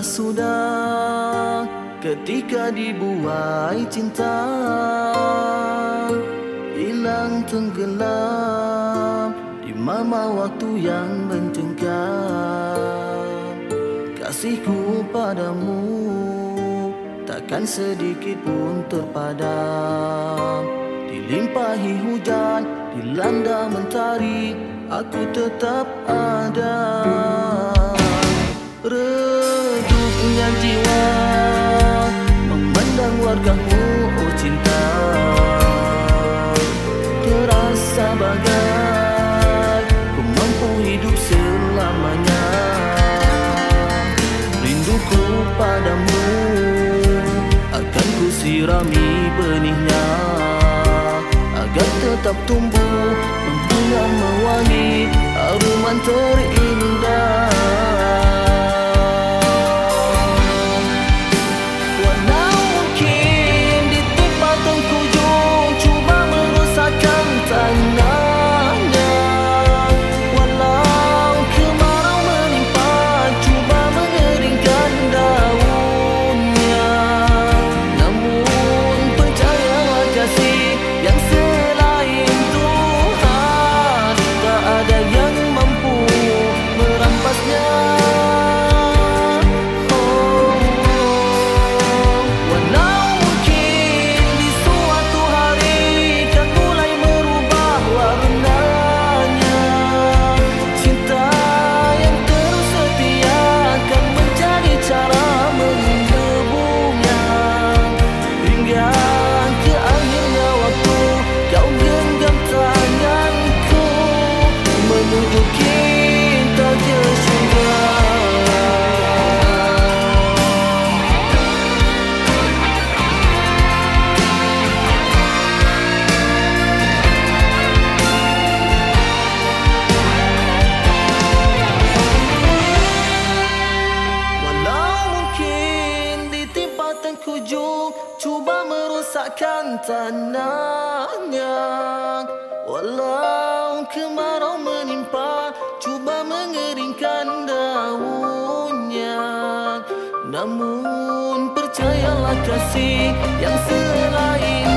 sudah ketika dibuai cinta, hilang tenggelam di mama waktu yang mencengkam. Kasihku padamu takkan sedikit pun terpadam. Dilimpahi hujan, dilanda mentari, aku tetap ada. Redupnya jiwa memandang wargamu, oh cinta, terasa bagai ku mampu hidup selamanya. Rinduku padamu akan ku sirami benihnya, agar tetap tumbuh membunga mewangi haruman terindah. Walau mungkin ditimpa tengkujung cuba merosakkan tanahnya, walau kemarau menimpa cuba mengeringkan daunnya, namun percayalah kasih yang selain Tuhan tak ada yang mampu merampasnya. Walau mungkin di suatu hari kan mulai merubah warnanya, cinta yang terus setia akan menjadi cara mendebunya, hingga ke akhirnya waktu kau genggam tanganku menuju kita ke surga. Walau mungkin ditimpa tengkujung cuba merosakkan tanahnya, walau kemarau menimpa cuba mengeringkan daunnya, namun percayalah kasih yang selain